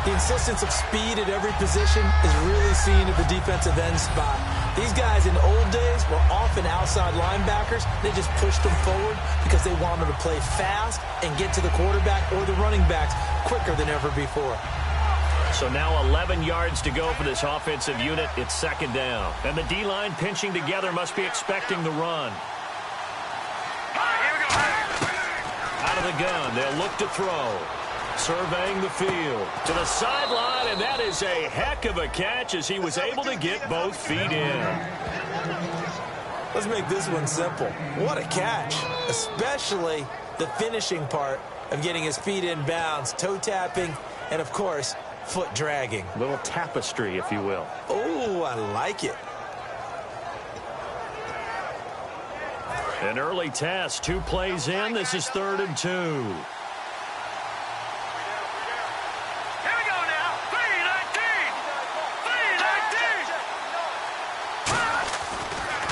The insistence of speed at every position is really seen at the defensive end spot. These guys in old days were often outside linebackers. They just pushed them forward because they wanted to play fast and get to the quarterback or the running backs quicker than ever before. So now 11 yards to go for this offensive unit. It's second down. And the D-line pinching together must be expecting the run. Out of the gun, they'll look to throw. Surveying the field to the sideline, and that is a heck of a catch as he was able to get both feet in. Let's make this one simple. What a catch, especially the finishing part of getting his feet in bounds, toe tapping, and of course, foot dragging. A little tapestry, if you will. Oh, I like it. An early test, 2 plays in. This is 3rd and 2.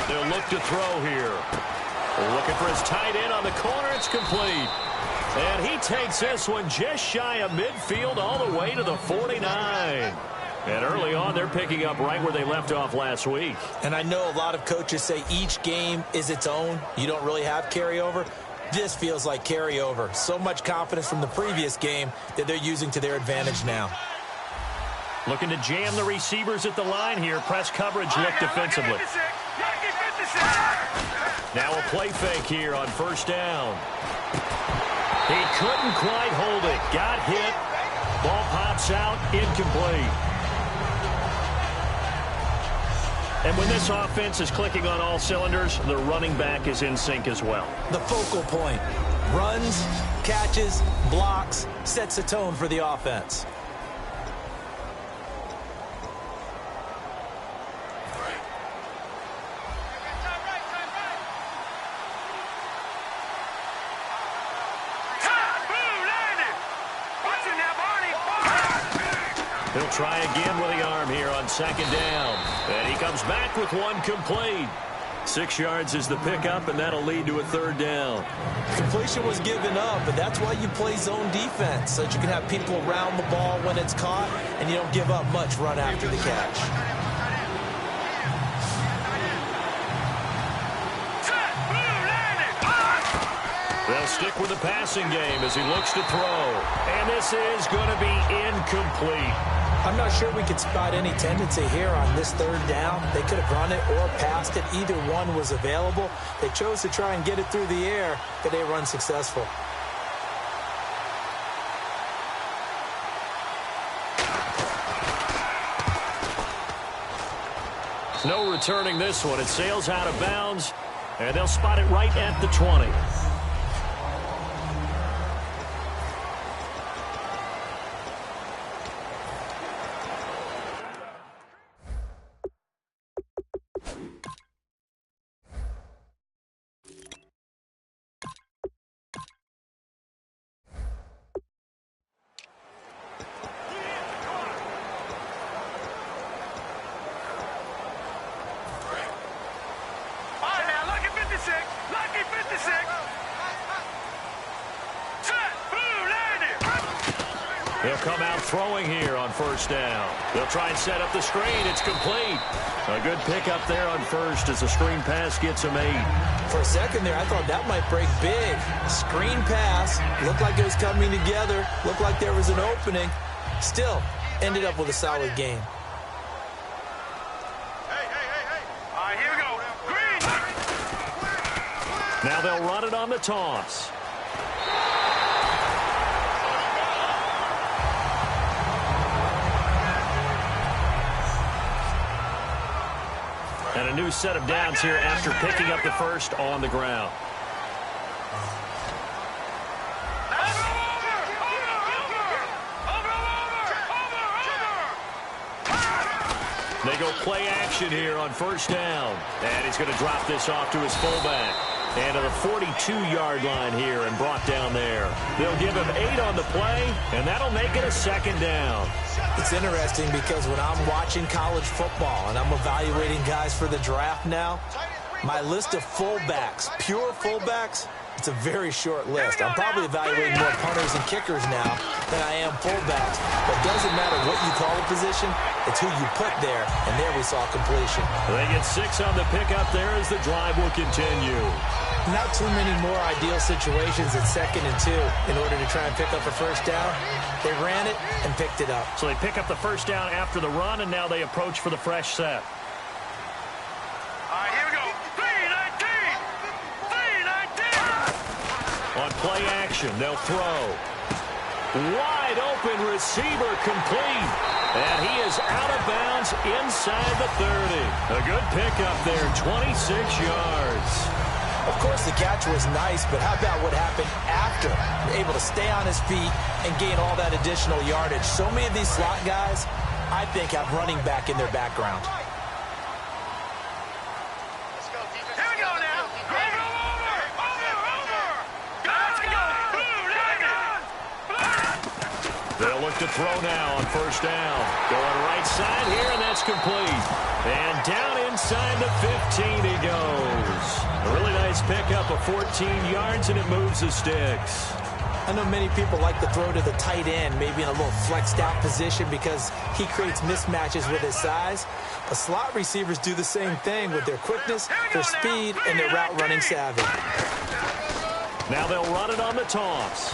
They'll look to throw here. Looking for his tight end on the corner. It's complete. And he takes this one just shy of midfield all the way to the 49. And early on, they're picking up right where they left off last week. And I know a lot of coaches say each game is its own. You don't really have carryover. This feels like carryover. So much confidence from the previous game that they're using to their advantage now. Looking to jam the receivers at the line here. Press coverage look defensively. Now a play fake here on 1st down. He couldn't quite hold it. Got hit. Ball pops out. Incomplete. And when this offense is clicking on all cylinders, the running back is in sync as well. The focal point. Runs, catches, blocks, sets the tone for the offense. He'll try again with the arm here on 2nd down. And he comes back with one complete. 6 yards is the pickup, and that'll lead to a 3rd down. Completion was given up, but that's why you play zone defense, so that you can have people around the ball when it's caught, and you don't give up much run after the catch. They'll stick with the passing game as he looks to throw. And this is going to be incomplete. I'm not sure we could spot any tendency here on this 3rd down. They could have run it or passed it. Either one was available. They chose to try and get it through the air, but they were unsuccessful. No returning this one. It sails out of bounds, and they'll spot it right at the 20. He'll come out throwing here on 1st down. They'll try and set up the screen. It's complete. A good pickup there on 1st as the screen pass gets him 8. For a second there, I thought that might break big. Screen pass. Looked like it was coming together. Looked like there was an opening. Still, ended up with a solid game. Hey. All right, here we go. Green. Now they'll run it on the toss. And a new set of downs here after picking up the 1st on the ground. They go play action here on 1st down. And he's going to drop this off to his fullback. And to the 42-yard line here and brought down there. They'll give him 8 on the play, and that'll make it a 2nd down. It's interesting because when I'm watching college football and I'm evaluating guys for the draft now, my list of fullbacks, pure fullbacks, it's a very short list. I'm probably evaluating more punters and kickers now than I am fullbacks. But it doesn't matter what you call a position, it's who you put there. And there we saw completion. They get 6 on the pickup there as the drive will continue. Not too many more ideal situations at 2nd and 2 in order to try and pick up a first down. They ran it and picked it up. So they pick up the first down after the run, and now they approach for the fresh set. All right, here we go. 3-19. On play action, they'll throw. Wide open receiver complete. And he is out of bounds inside the 30. A good pickup there, 26 yards. Of course, the catch was nice, but how about what happened after? Able to stay on his feet and gain all that additional yardage. So many of these slot guys, I think, have running back in their background. Here we go now. Over. They'll look to throw now on first down. Going right side here, and that's complete. And down inside the 15 he goes. A really nice pickup of 14 yards, and it moves the sticks. I know many people like to throw to the tight end, maybe in a little flexed out position because he creates mismatches with his size. But slot receivers do the same thing with their quickness, their speed, and their route running savvy. Now they'll run it on the toss.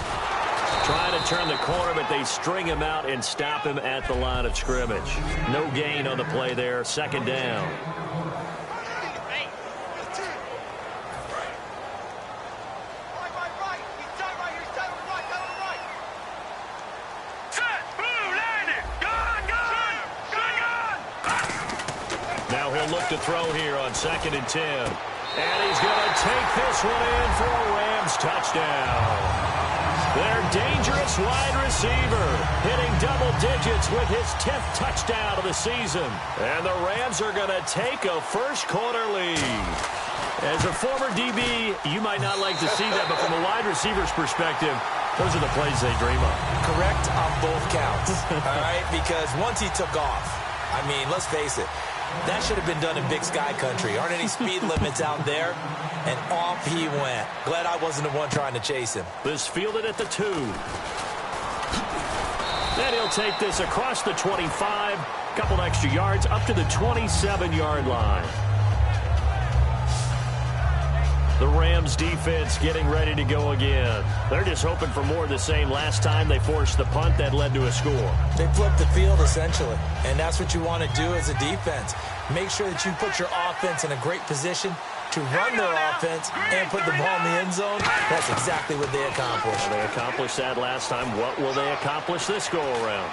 Trying to turn the corner, but they string him out and stop him at the line of scrimmage. No gain on the play there, 2nd down. Now he'll look to throw here on 2nd and 10. And he's going to take this one in for a Rams touchdown. Their dangerous wide receiver hitting double digits with his 10th touchdown of the season. And the Rams are going to take a first-quarter lead. As a former DB, you might not like to see that, but from a wide receiver's perspective, those are the plays they dream of. Correct on both counts, all right? Because once he took off, I mean, let's face it, that should have been done in Big Sky country. Aren't any speed limits out there? And off he went. Glad I wasn't the one trying to chase him. This fielded at the 2. Then he'll take this across the 25. Couple extra yards up to the 27-yard line. The Rams defense getting ready to go again. They're just hoping for more of the same. Last time they forced the punt that led to a score. They flipped the field, essentially. And that's what you want to do as a defense. Make sure that you put your offense in a great position to run their offense and put the ball in the end zone. That's exactly what they accomplished. Well, they accomplished that last time. What will they accomplish this go-around?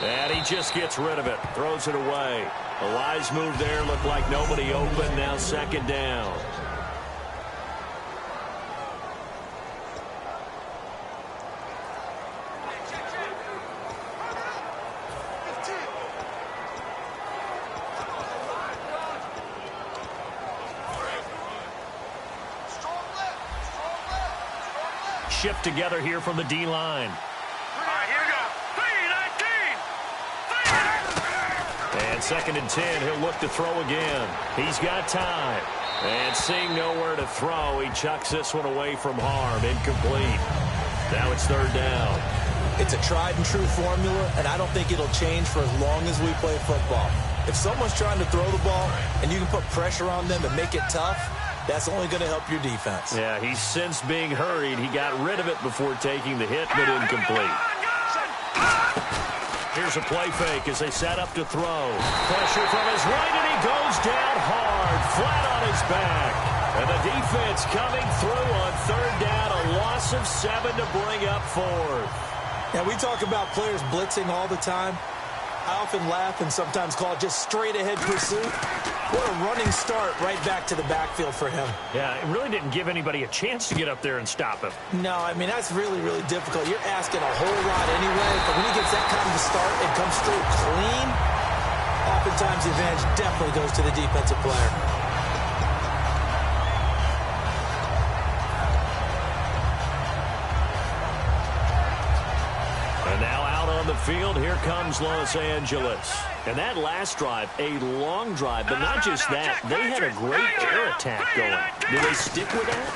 And he just gets rid of it. Throws it away. A wise move there. Looked like nobody open. Now 2nd down. Shift together here from the D-line. All right, here we go. 3-19. And 2nd and 10, he'll look to throw again. He's got time. And seeing nowhere to throw, he chucks this one away from harm. Incomplete. Now it's 3rd down. It's a tried and true formula, and I don't think it'll change for as long as we play football. If someone's trying to throw the ball and you can put pressure on them and make it tough, that's only going to help your defense. Yeah, he's since being hurried. He got rid of it before taking the hit, but incomplete. Here's a play fake as they set up to throw. Pressure from his right, and he goes down hard, flat on his back. And the defense coming through on 3rd down, a loss of 7 to bring up 4th. Now, we talk about players blitzing all the time. I often laugh and sometimes call it just straight-ahead pursuit. What a running start right back to the backfield for him. Yeah, it really didn't give anybody a chance to get up there and stop him. No, I mean, that's really, really difficult. You're asking a whole lot anyway, but when he gets that kind of a start and comes through clean, oftentimes the advantage definitely goes to the defensive player. And now out on the field, here comes Los Angeles. And that last drive, a long drive, but not just that, they had a great air attack going. Do they stick with that?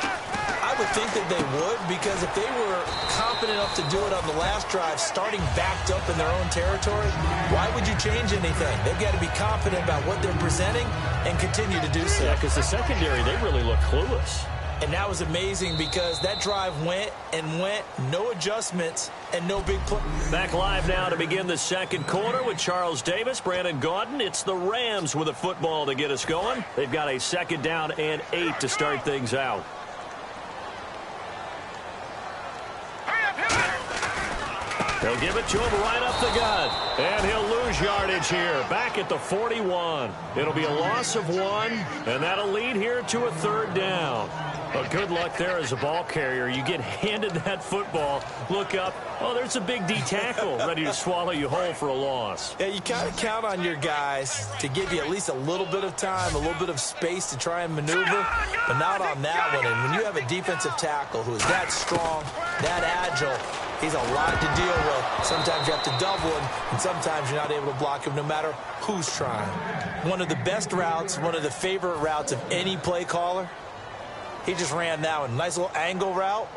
I would think that they would, because if they were confident confident enough to do it on the last drive, starting backed up in their own territory, why would you change anything? They've got to be confident about what they're presenting and continue to do so. Yeah, because the secondary, they really look clueless. And that was amazing because that drive went and went, no adjustments, and no big play. Back live now to begin the second quarter with Charles Davis, Brandon Gaudin. It's the Rams with a football to get us going. They've got a 2nd down and 8 to start things out. They'll give it to him right up the gut. And he'll lose yardage here. Back at the 41. It'll be a loss of 1, and that'll lead here to a 3rd down. But good luck there as a ball carrier. You get handed that football, look up, oh, there's a big D tackle ready to swallow you whole for a loss. Yeah, you kind of count on your guys to give you at least a little bit of time, a little bit of space to try and maneuver, but not on that one. And when you have a defensive tackle who is that strong, that agile, he's a lot to deal with. Sometimes you have to double him, and sometimes you're not able to block him no matter who's trying. One of the best routes, one of the favorite routes of any play caller, he just ran that one. Nice little angle route.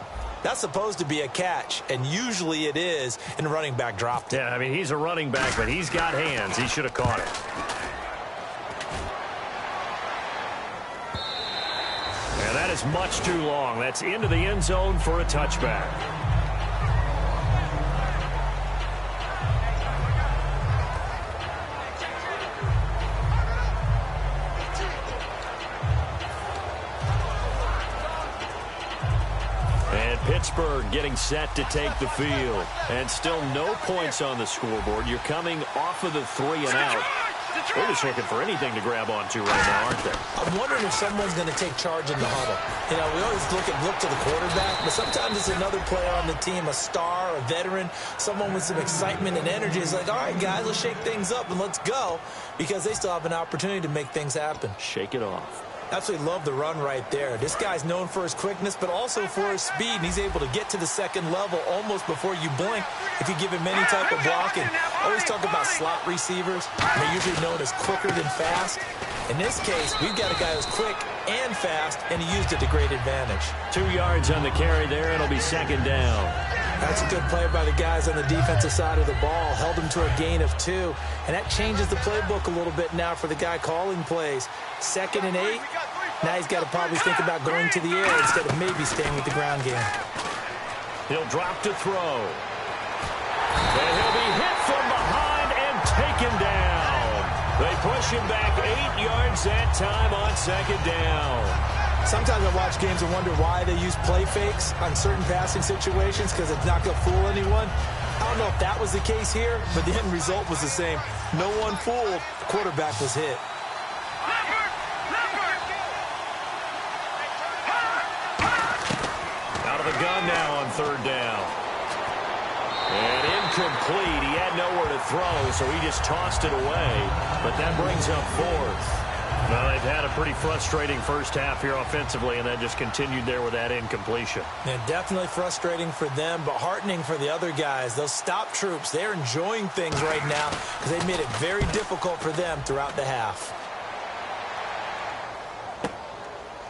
That's supposed to be a catch, and usually it is, and the running back dropped it. Yeah, I mean, he's a running back, but he's got hands. He should have caught it. And that is much too long. That's into the end zone for a touchback. Pittsburgh getting set to take the field. And still no points on the scoreboard. You're coming off of the 3 and out. They're just looking for anything to grab onto right now, aren't they? I'm wondering if someone's going to take charge in the huddle. You know, we always look to the quarterback, but sometimes it's another player on the team, a star, a veteran, someone with some excitement and energy. It's like, all right, guys, let's shake things up and let's go, because they still have an opportunity to make things happen. Shake it off. Absolutely love the run right there. This guy's known for his quickness, but also for his speed, and he's able to get to the second level almost before you blink if you give him any type of blocking. Always talk about slot receivers. They're usually known as quicker than fast. In this case, we've got a guy who's quick and fast, and he used it to great advantage. 2 yards on the carry there. It'll be 2nd down. That's a good play by the guys on the defensive side of the ball. Held him to a gain of 2. And that changes the playbook a little bit now for the guy calling plays. 2nd and 8. Now he's got to probably think about going to the air instead of maybe staying with the ground game. He'll drop to throw. And he'll be hit from behind and taken down. They push him back 8 yards that time on 2nd down. Sometimes I watch games and wonder why they use play fakes on certain passing situations, because it's not going to fool anyone. I don't know if that was the case here, but the end result was the same. No one fooled. The quarterback was hit. Out of the gun now on 3rd down. And incomplete. He had nowhere to throw, so he just tossed it away. But that brings up 4th. Well, they've had a pretty frustrating first half here offensively, and then just continued there with that incompletion. Yeah, definitely frustrating for them, but heartening for the other guys. Those stop troops, they're enjoying things right now because they've made it very difficult for them throughout the half.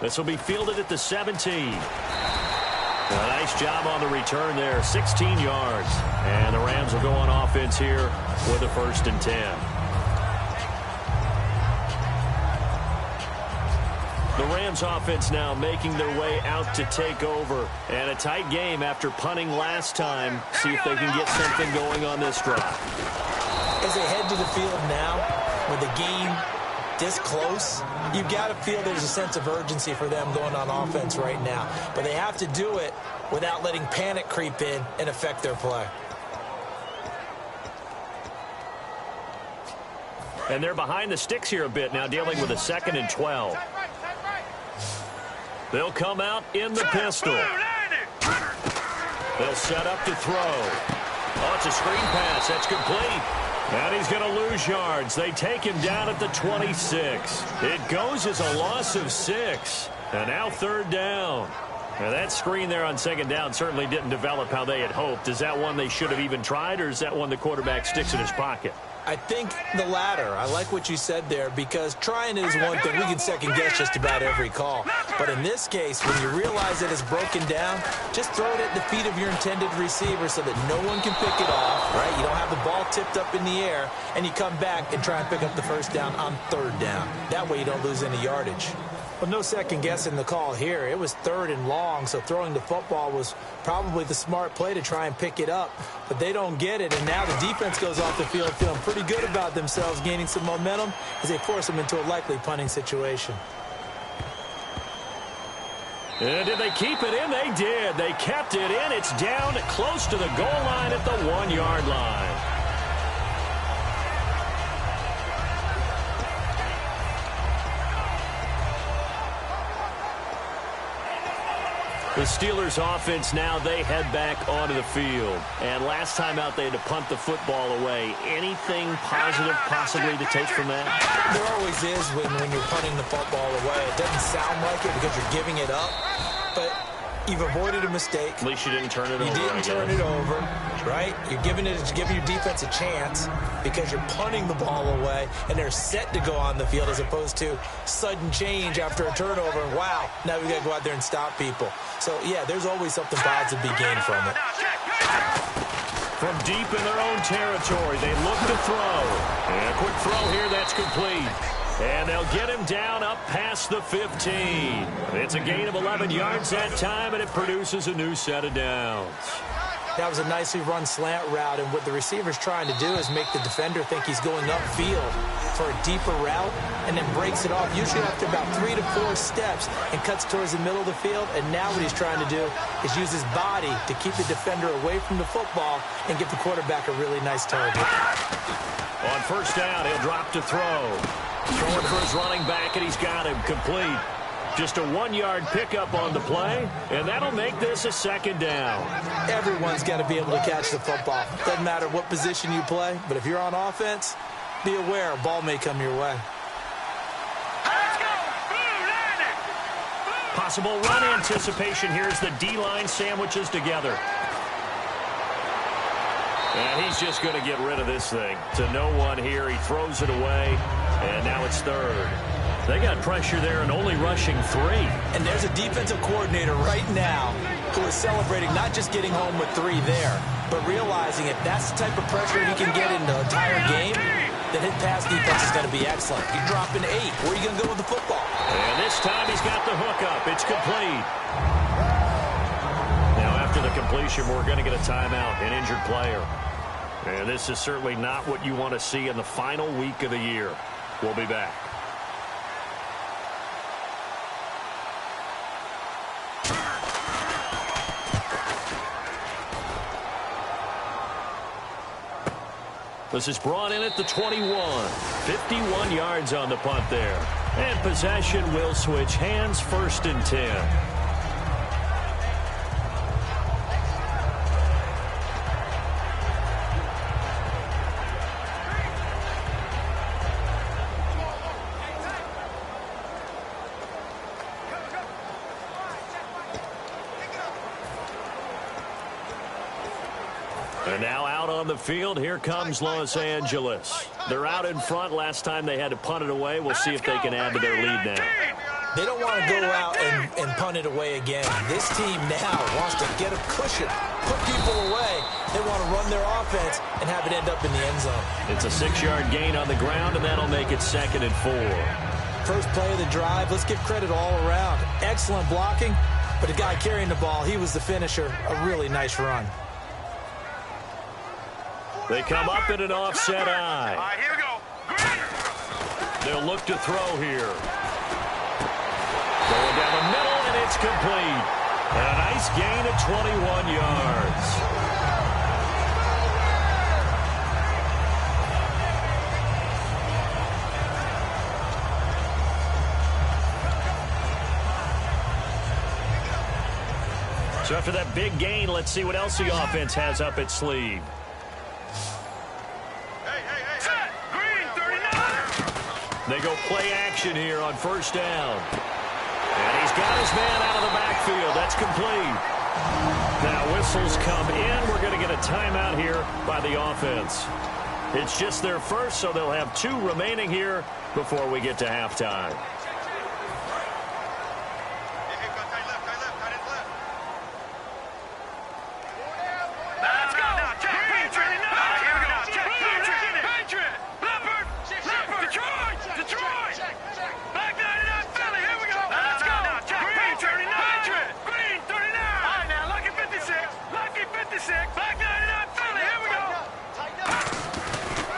This will be fielded at the 17. A nice job on the return there, 16 yards. And the Rams will go on offense here with a 1st and 10. The Rams offense now making their way out to take over. And a tight game after punting last time. See if they can get something going on this drive. As they head to the field now, with the game this close, you've got to feel there's a sense of urgency for them going on offense right now. But they have to do it without letting panic creep in and affect their play. And they're behind the sticks here a bit now, dealing with a 2nd and 12. They'll come out in the pistol. They'll set up to throw. Oh, it's a screen pass. That's complete. And he's going to lose yards. They take him down at the 26. It goes as a loss of 6. And now 3rd down. Now that screen there on second down certainly didn't develop how they had hoped. Is that one they should have even tried, or is that one the quarterback sticks in his pocket? I think the latter. I like what you said there, because trying it is one thing. We can second-guess just about every call. But in this case, when you realize that it's broken down, just throw it at the feet of your intended receiver so that no one can pick it off, right? You don't have the ball tipped up in the air, and you come back and try and pick up the first down on third down. That way you don't lose any yardage. Well, no second-guessing the call here. It was third and long, so throwing the football was probably the smart play to try and pick it up. But they don't get it, and now the defense goes off the field feeling pretty good about themselves, gaining some momentum as they force them into a likely punting situation. And did they keep it in? They did. They kept it in. It's down close to the goal line at the 1-yard line. The Steelers offense now, they head back onto the field. And last time out, they had to punt the football away. Anything positive possibly to take from that? There always is when you're punting the football away. It doesn't sound like it because you're giving it up, but you've avoided a mistake. At least you didn't turn it over. You didn't turn it over, right? You're giving your defense a chance because you're punting the ball away, and they're set to go on the field as opposed to sudden change after a turnover. And wow, now we got to go out there and stop people. So, yeah, there's always something positive to be gained from it. From deep in their own territory, they look to throw. And a quick throw here, that's complete. And they'll get him down up past the 15. It's a gain of 11 yards that time, and it produces a new set of downs. That was a nicely run slant route, and what the receiver's trying to do is make the defender think he's going upfield for a deeper route and then breaks it off, usually after about 3 to 4 steps, and cuts towards the middle of the field. And now what he's trying to do is use his body to keep the defender away from the football and give the quarterback a really nice target. On first down, he'll drop to throw. Throwing for his running back, and he's got him complete. Just a 1-yard pickup on the play, and that'll make this a second down. Everyone's got to be able to catch the football. Doesn't matter what position you play, but if you're on offense, be aware a ball may come your way. Possible run anticipation. Here's the D-line sandwiches together. And he's just going to get rid of this thing. To no one here. He throws it away, and now it's third. They got pressure there and only rushing 3. And there's a defensive coordinator right now who is celebrating not just getting home with 3 there, but realizing if that's the type of pressure he can get in the entire game, then his pass defense is going to be excellent. You're dropping 8. Where are you going to go with the football? And this time he's got the hook up. It's complete. Now after the completion, we're going to get a timeout, an injured player. And this is certainly not what you want to see in the final week of the year. We'll be back. This is brought in at the 21. 51 yards on the punt there. And possession will switch hands, 1st and 10. And now out on the field, here comes Los Angeles. They're out in front. Last time they had to punt it away. We'll see if they can add to their lead now. They don't want to go out and punt it away again. This team now wants to get a cushion, put people away. They want to run their offense and have it end up in the end zone. It's a 6-yard gain on the ground, and that'll make it 2nd and 4. First play of the drive. Let's give credit all around. Excellent blocking, but the guy carrying the ball, he was the finisher. A really nice run. They come up in an offset eye. All right, here we go. They'll look to throw here. Going down the middle, and it's complete. And a nice gain of 21 yards. So after that big gain, let's see what else the offense has up its sleeve. They go play action here on first down. And he's got his man out of the backfield. That's complete. Now whistles come in. We're going to get a timeout here by the offense. It's just their first, so they'll have 2 remaining here before we get to halftime.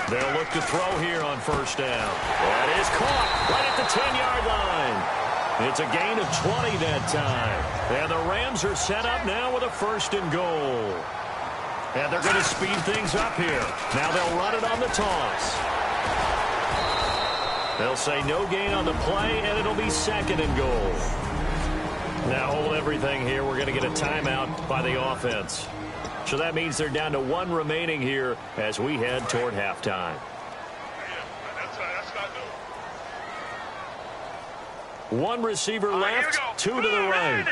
They'll look to throw here on first down. That is caught right at the 10-yard line. It's a gain of 20 that time. And the Rams are set up now with a 1st and goal. And they're going to speed things up here. Now they'll run it on the toss. They'll say no gain on the play, and it'll be 2nd and goal. Now hold everything here. We're going to get a timeout by the offense. So that means they're down to 1 remaining here as we head toward halftime. One receiver left, 2 to the right.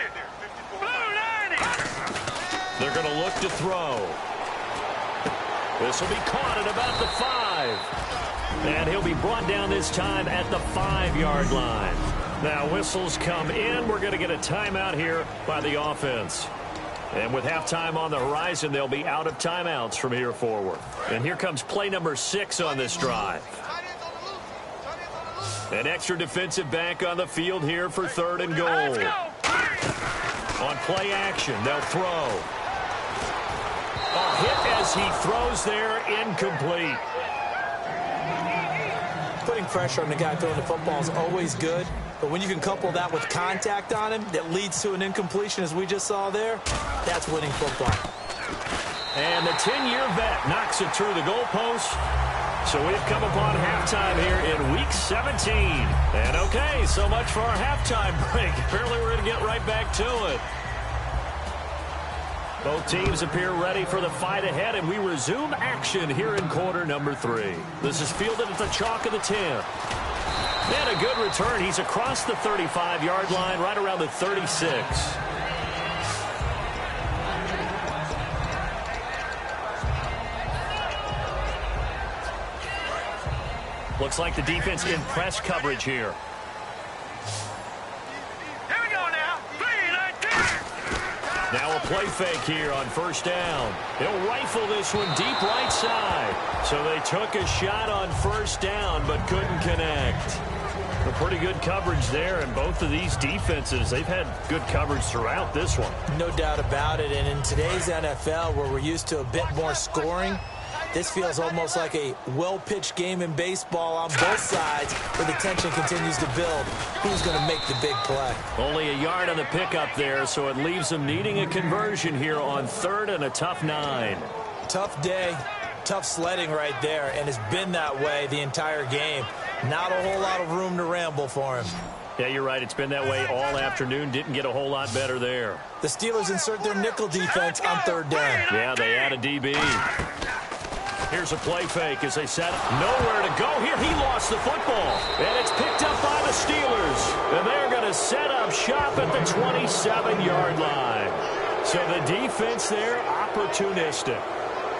They're going to look to throw. This will be caught at about the 5. And he'll be brought down this time at the 5-yard line. Now whistles come in. We're going to get a timeout here by the offense. And with halftime on the horizon, they'll be out of timeouts from here forward. And here comes play number 6 on this drive. An extra defensive back on the field here for 3rd and goal. On play action, they'll throw. A hit as he throws there, incomplete. Putting pressure on the guy throwing the football is always good. But when you can couple that with contact on him that leads to an incompletion, as we just saw there, that's winning football. And the 10-year vet knocks it through the goalpost. So we've come upon halftime here in Week 17. And, okay, so much for our halftime break. Apparently we're going to get right back to it. Both teams appear ready for the fight ahead, and we resume action here in quarter number 3. This is fielded at the chalk of the 10. And a good return. He's across the 35-yard line, right around the 36. Looks like the defense in press coverage here. Here we go now. 3-19. Now a play fake here on first down. He'll rifle this one deep right side. So they took a shot on first down but couldn't connect. A pretty good coverage there, and both of these defenses, they've had good coverage throughout this one. No doubt about it, and in today's NFL, where we're used to a bit more scoring, this feels almost like a well-pitched game in baseball on both sides where the tension continues to build. Who's going to make the big play? Only a yard on the pickup there, so it leaves them needing a conversion here on 3rd and a tough 9. Tough day, tough sledding right there, and it's been that way the entire game. Not a whole lot of room to ramble for him. Yeah, you're right. It's been that way all afternoon. Didn't get a whole lot better there. The Steelers insert their nickel defense on 3rd down. Yeah, they add a DB. Here's a play fake as they set up. Nowhere to go here. He lost the football. And it's picked up by the Steelers. And they're going to set up shop at the 27-yard line. So the defense there, opportunistic.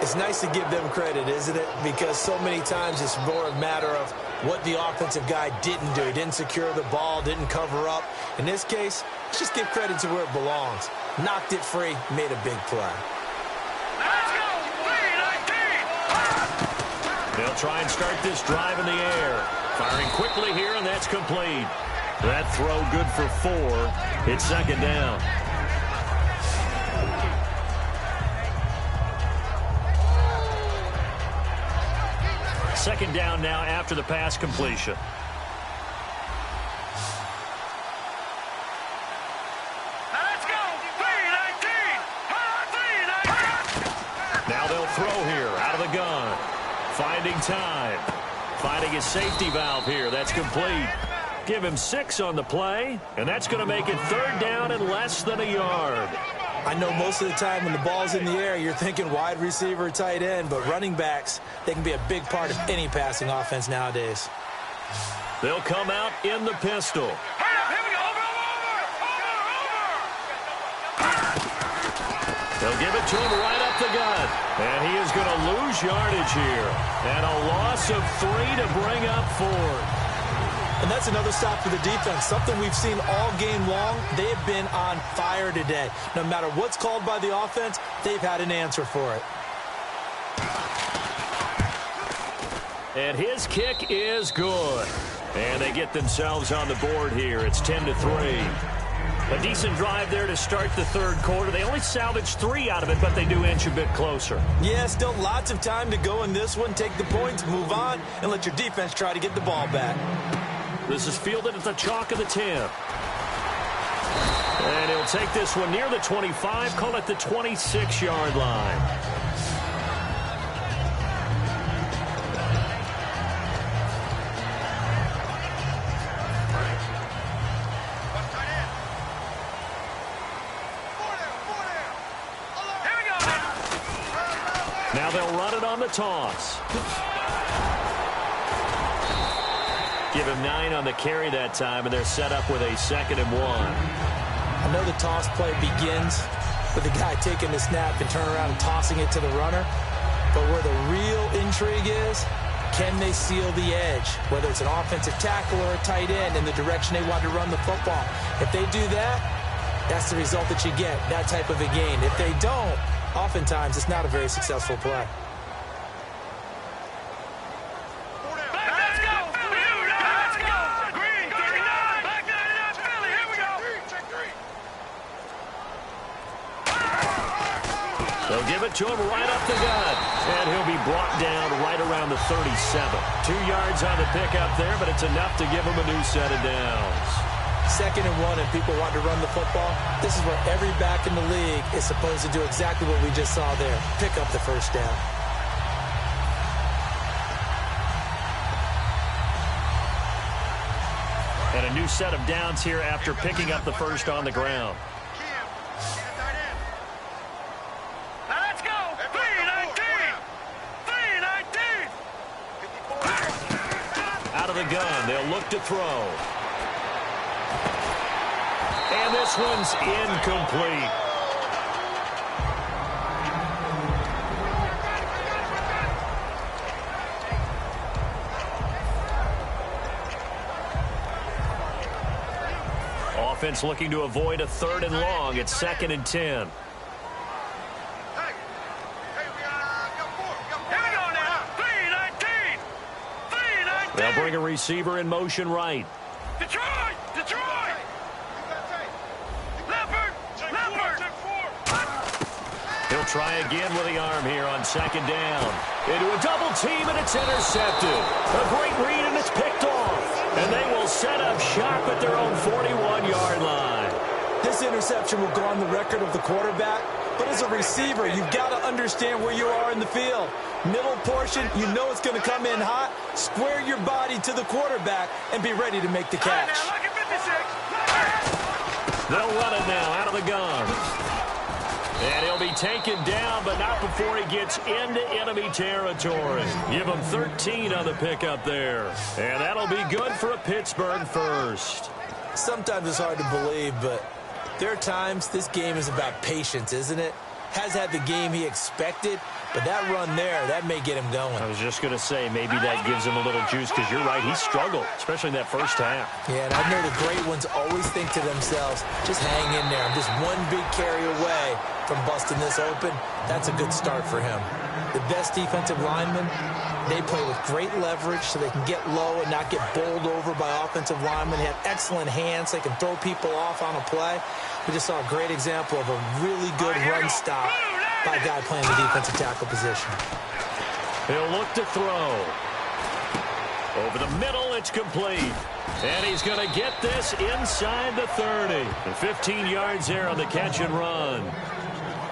It's nice to give them credit, isn't it? Because so many times it's more a matter of what the offensive guy didn't do. He didn't secure the ball, didn't cover up. In this case, let's just give credit to where it belongs. Knocked it free, made a big play. Let's go. 3-19. They'll try and start this drive in the air. Firing quickly here, and that's complete. That throw good for 4. It's 2nd down. Second down now after the pass completion. Let's go. 3-19. Now they'll throw here out of the gun. Finding time. Finding his safety valve here. That's complete. Give him 6 on the play, and that's going to make it 3rd down and less than a yard. I know most of the time when the ball's in the air, you're thinking wide receiver, tight end, but running backs, they can be a big part of any passing offense nowadays. They'll come out in the pistol. Hurry up. Here we go. Over. They'll give it to him right up the gut. And he is going to lose yardage here. And a loss of 3 to bring up 4. And that's another stop for the defense, something we've seen all game long. They have been on fire today. No matter what's called by the offense, they've had an answer for it. And his kick is good. And they get themselves on the board here. It's 10-3. A decent drive there to start the third quarter. They only salvaged 3 out of it, but they do inch a bit closer. Yeah, still lots of time to go in this one. Take the points, move on, and let your defense try to get the ball back. This is fielded at the chalk of the 10. And he'll take this one near the 25, call it the 26-yard line. Now they'll run it on the toss. Give him 9 on the carry that time, and they're set up with a 2nd and 1. I know the toss play begins with the guy taking the snap and turning around and tossing it to the runner. But where the real intrigue is, can they seal the edge? Whether it's an offensive tackle or a tight end in the direction they want to run the football. If they do that, that's the result that you get, that type of a gain. If they don't, oftentimes it's not a very successful play. They'll give it to him right up the gut. And he'll be brought down right around the 37. 2 yards on the pickup there, but it's enough to give him a new set of downs. 2nd and 1 and people want to run the football. This is where every back in the league is supposed to do exactly what we just saw there. Pick up the first down. And a new set of downs here after picking up the first on the ground. Out of the gun, they'll look to throw. And this one's incomplete. Offense looking to avoid a 3rd and long. It's 2nd and 10. They'll bring a receiver in motion right. Detroit! Leopard! He'll try again with the arm here on 2nd down. Into a double team, and it's intercepted. A great read, and it's picked off. And they will set up shop at their own 41-yard line. This interception will go on the record of the quarterback, but as a receiver, you've got to understand where you are in the field. Middle portion, you know it's going to come in hot. Square your body to the quarterback and be ready to make the catch. They'll run it now out of the gun. And he'll be taken down, but not before he gets into enemy territory. Give him 13 on the pickup there. And that'll be good for a Pittsburgh first. Sometimes it's hard to believe, but there are times this game is about patience, isn't it? Has had the game he expected, but that run there, that may get him going. I was just going to say, maybe that gives him a little juice, because you're right, he struggled, especially in that first half. Yeah, and I know the great ones always think to themselves, just hang in there. I'm just one big carry away from busting this open. That's a good start for him. The best defensive linemen, they play with great leverage so they can get low and not get bowled over by offensive linemen. They have excellent hands. They can throw people off on a play. We just saw a great example of a really good run stop by a guy playing the defensive tackle position. He'll look to throw. Over the middle, it's complete. And he's going to get this inside the 30. And 15 yards there on the catch and run.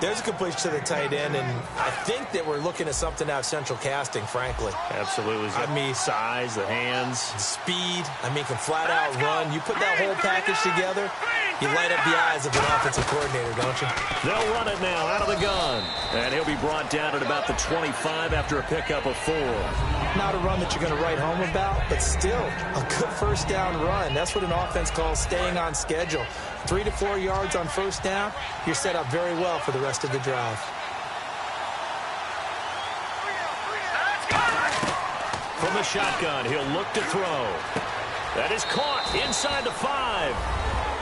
There's a completion to the tight end, and I think that we're looking at something out of central casting, frankly. Absolutely. I mean, size, the hands. Speed. I mean, can flat out run. You put that whole package together, You light up the eyes of an offensive coordinator, don't you? They'll run it now out of the gun. And he'll be brought down at about the 25 after a pickup of 4. Not a run that you're going to write home about, but still a good first down run. That's what an offense calls staying on schedule. 3 to 4 yards on first down, you're set up very well for the rest of the drive. From the shotgun, he'll look to throw. That is caught inside the 5.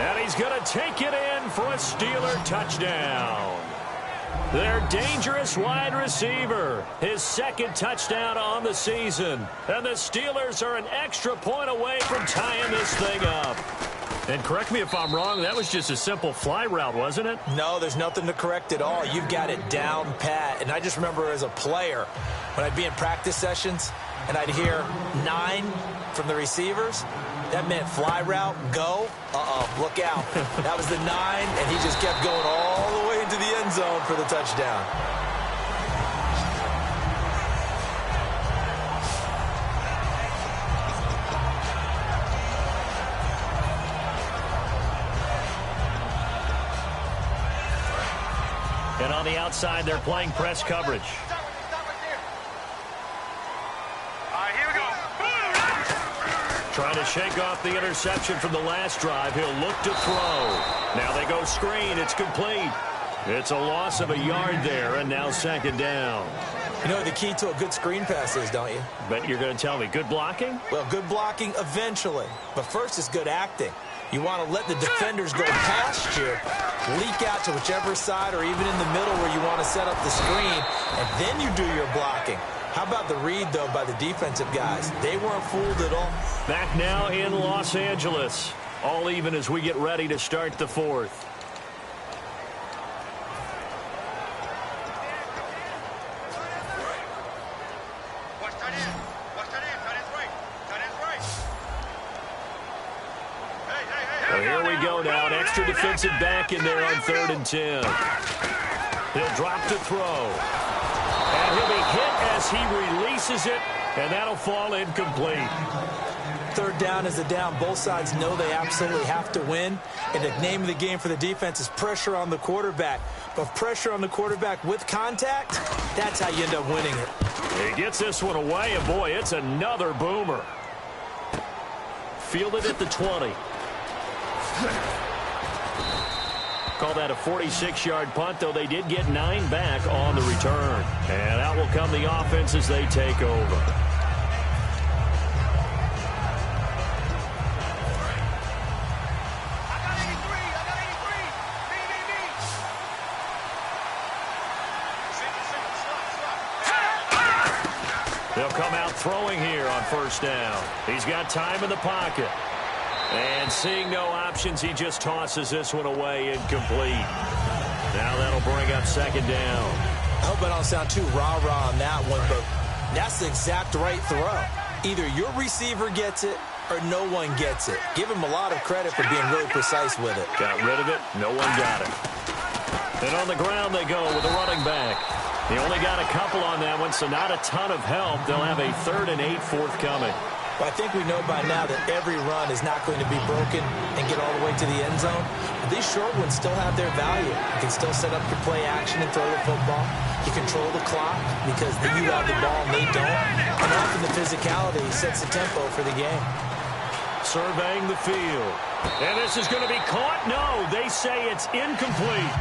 And he's going to take it in for a Steeler touchdown. Their dangerous wide receiver, his second touchdown on the season. And the Steelers are an extra point away from tying this thing up. And correct me if I'm wrong, that was just a simple fly route, wasn't it? No, there's nothing to correct at all. You've got it down pat. And I just remember as a player, when I'd be in practice sessions and I'd hear 9 from the receivers, that meant fly route, go. Look out. That was the 9, and he just kept going all the way into the end zone for the touchdown. And on the outside, they're playing press coverage. Trying to shake off the interception from the last drive. He'll look to throw. Now they go screen. It's complete. It's a loss of a yard there, and now second down. You know what the key to a good screen pass is, don't you? Bet you're going to tell me good blocking? Well, good blocking eventually. But first is good acting. You want to let the defenders go past you, leak out to whichever side or even in the middle where you want to set up the screen, and then you do your blocking. How about the read, though, by the defensive guys? They weren't fooled at all. Back now in Los Angeles. All even as we get ready to start the 4th. So here we go now. An extra defensive back in there on 3rd and 10. He'll drop to throw. And he'll be hit as he releases it, and that'll fall incomplete. 3rd down is a down. Both sides know they absolutely have to win. And the name of the game for the defense is pressure on the quarterback. But pressure on the quarterback with contact, that's how you end up winning it. He gets this one away, and boy, it's another boomer. Fielded at the 20. Call that a 46-yard punt, though they did get 9 back on the return. And out will come the offense as they take over. They'll come out throwing here on first down. He's got time in the pocket. And seeing no options, he just tosses this one away incomplete. Now that'll bring up second down. I hope I don't sound too rah-rah on that one, but that's the exact right throw. Either your receiver gets it or no one gets it. Give him a lot of credit for being really precise with it. Got rid of it. No one got it. And on the ground they go with a running back. They only got a couple on that one, so not a ton of help. They'll have a 3rd and 8 forthcoming. Well, I think we know by now that every run is not going to be broken and get all the way to the end zone. But these short ones still have their value. You can still set up your play action and throw the football. You control the clock because you have the ball and they don't. And often the physicality sets the tempo for the game. Surveying the field. And this is going to be caught. No, they say it's incomplete.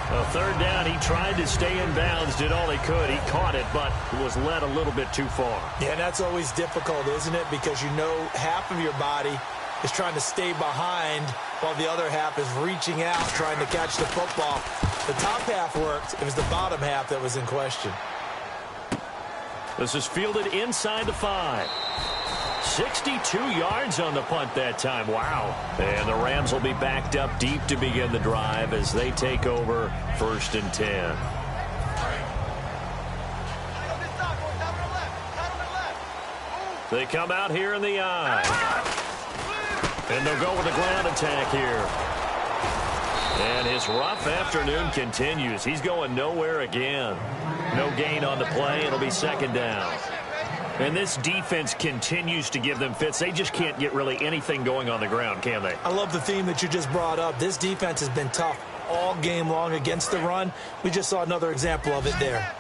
A 3rd down, he tried to stay in bounds, did all he could. He caught it, but was led a little bit too far. Yeah, and that's always difficult, isn't it? Because you know half of your body is trying to stay behind while the other half is reaching out, trying to catch the football. The top half worked. It was the bottom half that was in question. This is fielded inside the 5. 62 yards on the punt that time. Wow. And the Rams will be backed up deep to begin the drive as they take over 1st and 10. They come out here in the eye. And they'll go with the ground attack here. And his rough afternoon continues. He's going nowhere again. No gain on the play. It'll be second down. And this defense continues to give them fits. They just can't get really anything going on the ground, can they? I love the theme that you just brought up. This defense has been tough all game long against the run. We just saw another example of it there.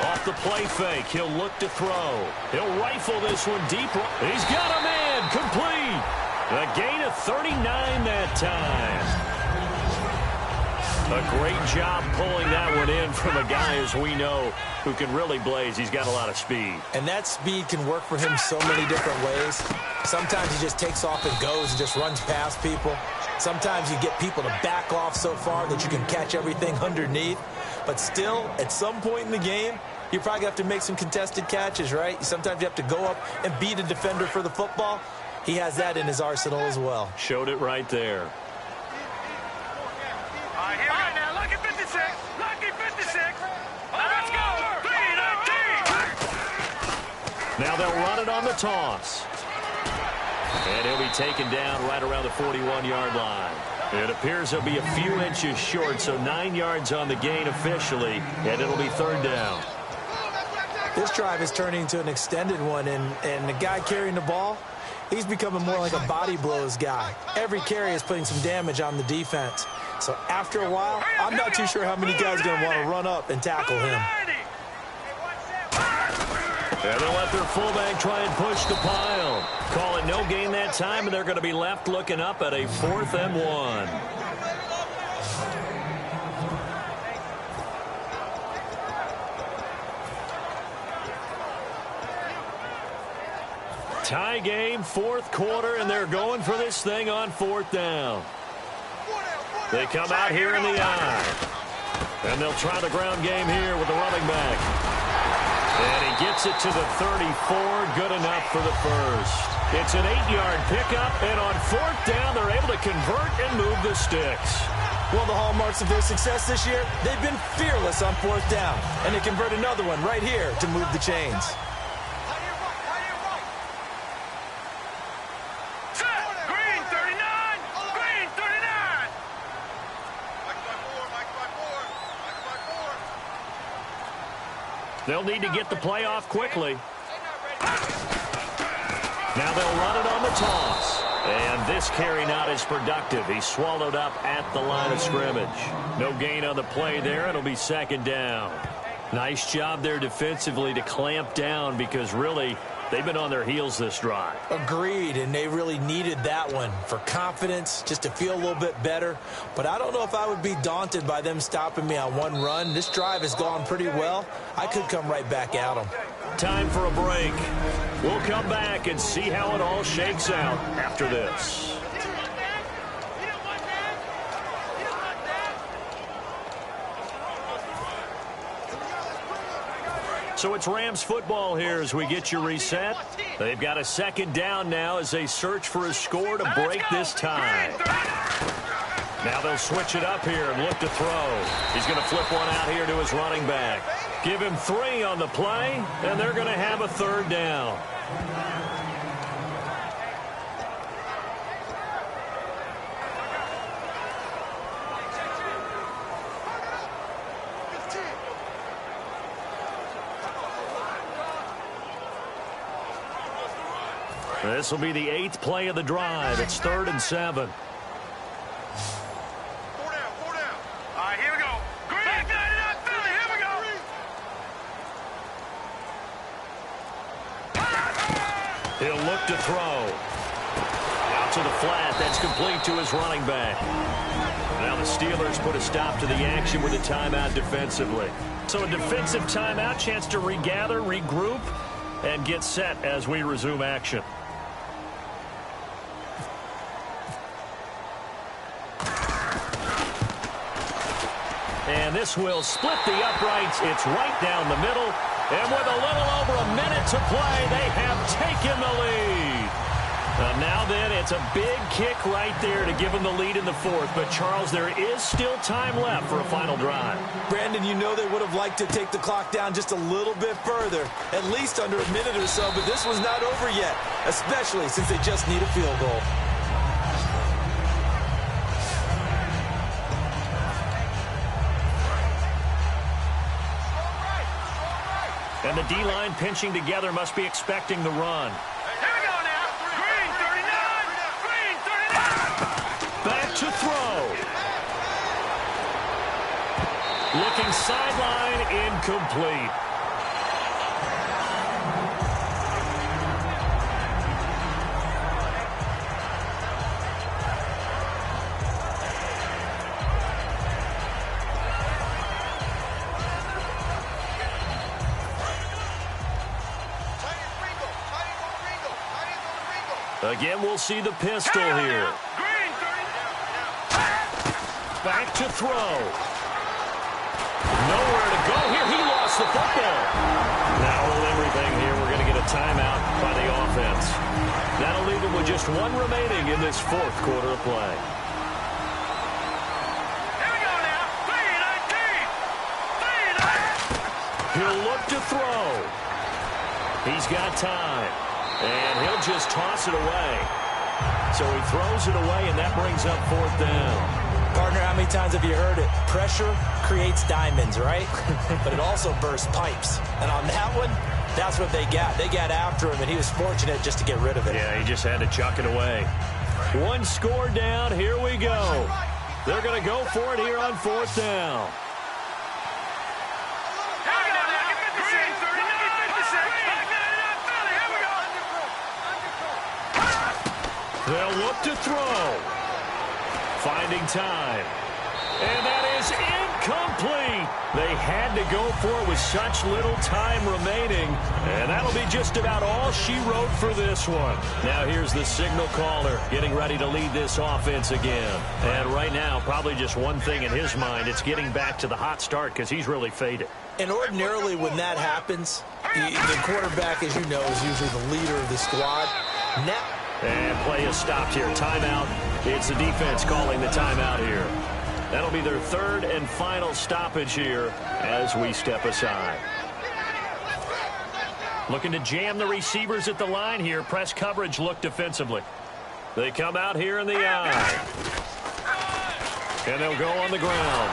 Off the play fake, he'll look to throw. He'll rifle this one deep. He's got a man, complete. A gain of 39 that time. A great job pulling that one in from a guy, as we know, who can really blaze. He's got a lot of speed. And that speed can work for him so many different ways. Sometimes he just takes off and goes and just runs past people. Sometimes you get people to back off so far that you can catch everything underneath. But still, at some point in the game, you probably have to make some contested catches, right? Sometimes you have to go up and beat a defender for the football. He has that in his arsenal as well. Showed it right there. Now they'll run it on the toss. And he'll be taken down right around the 41-yard line. It appears he'll be a few inches short, so 9 yards on the gain officially, and it'll be third down. This drive is turning into an extended one, and the guy carrying the ball, he's becoming more like a body blows guy. Every carry is putting some damage on the defense. So after a while, I'm not too sure how many guys are going to want to run up and tackle him. And they'll let their fullback try and push the pile. Call it no gain that time, and they're going to be left looking up at a 4th and 1. Tie game, 4th quarter, and they're going for this thing on 4th down. They come out here in the eye. And they'll try the ground game here with the running back. And he gets it to the 34, good enough for the first. It's an 8-yard pickup, and on 4th down, they're able to convert and move the sticks. Well, the hallmarks of their success this year, they've been fearless on 4th down, and they convert another one right here to move the chains. Green 39! Green 39! They'll need to get the play off quickly. Now they'll run it on the toss. And this carry not as productive. He's swallowed up at the line of scrimmage. No gain on the play there. It'll be 2nd down. Nice job there defensively to clamp down, because really they've been on their heels this drive. Agreed, and they really needed that one for confidence, just to feel a little bit better. But I don't know if I would be daunted by them stopping me on one run. This drive has gone pretty well. I could come right back at them. Time for a break. We'll come back and see how it all shakes out after this. So it's Rams football here as we get you reset. They've got a 2nd down now as they search for a score to break this tie. Now they'll switch it up here and look to throw. He's going to flip one out here to his running back. Give him 3 on the play, and they're going to have a 3rd down. This will be the 8th play of the drive. It's 3rd and 7. 4 down. All right, here we go. Green 99 Philly, here we go. He'll look to throw. Out to the flat. That's complete to his running back. Now the Steelers put a stop to the action with a timeout defensively. So a defensive timeout, chance to regather, regroup, and get set as we resume action. And this will split the uprights. It's right down the middle. And with a little over a minute to play, they have taken the lead. Now then, it's a big kick right there to give them the lead in the 4th. But, Charles, there is still time left for a final drive. Brandon, you know they would have liked to take the clock down just a little bit further, at least under a minute or so. But this one's not over yet, especially since they just need a field goal. And the D-line pinching together must be expecting the run. Here we go now. Green 39. Green 39. Back to throw. Looking sideline, incomplete. Again, we'll see the pistol here. Green 39. Back to throw. Nowhere to go here. He lost the football. Now hold everything here. We're going to get a timeout by the offense. That'll leave them with just one remaining in this fourth quarter of play. Here we go now. 3-19. 3-19. He'll look to throw. He's got time. And he'll just toss it away. So he throws it away, and that brings up fourth down. Partner, how many times have you heard it? Pressure creates diamonds, right? But it also bursts pipes. And on that one, that's what they got. They got after him, and he was fortunate just to get rid of it. Yeah, he just had to chuck it away. One score down. Here we go. They're going to go for it here on fourth down. Here we go now. Green 39. 56. They'll look to throw. Finding time. And that is incomplete. They had to go for it with such little time remaining. And that'll be just about all she wrote for this one. Now here's the signal caller getting ready to lead this offense again. And right now, probably just one thing in his mind. It's getting back to the hot start because he's really faded. And ordinarily when that happens, the quarterback, as you know, is usually the leader of the squad. Now, and play is stopped here. Timeout. It's the defense calling the timeout here. That'll be their third and final stoppage here as we step aside. Looking to jam the receivers at the line here. Press coverage look defensively. They come out here in the eye. And they'll go on the ground.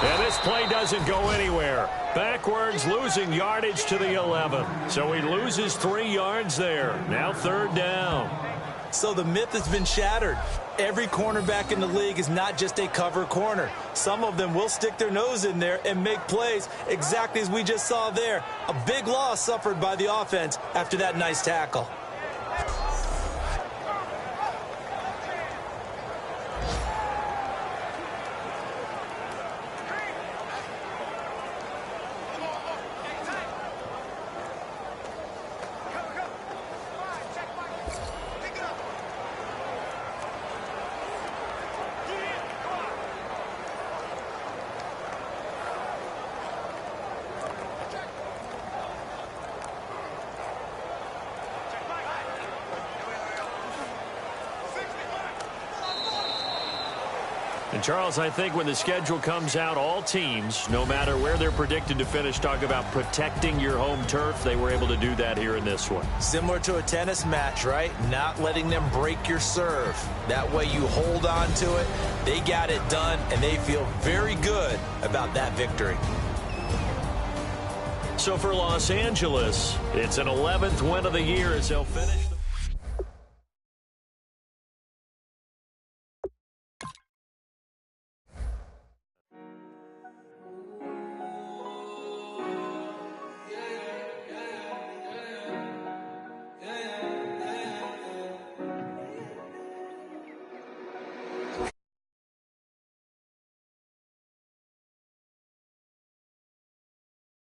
And this play doesn't go anywhere. Backwards, losing yardage to the 11. So he loses 3 yards there. Now third down. So the myth has been shattered. Every cornerback in the league is not just a cover corner. Some of them will stick their nose in there and make plays exactly as we just saw there. A big loss suffered by the offense after that nice tackle. And Charles, I think when the schedule comes out, all teams, no matter where they're predicted to finish, talk about protecting your home turf. They were able to do that here in this one. Similar to a tennis match, right? Not letting them break your serve. That way you hold on to it. They got it done, and they feel very good about that victory. So for Los Angeles, it's an 11th win of the year as they'll finish.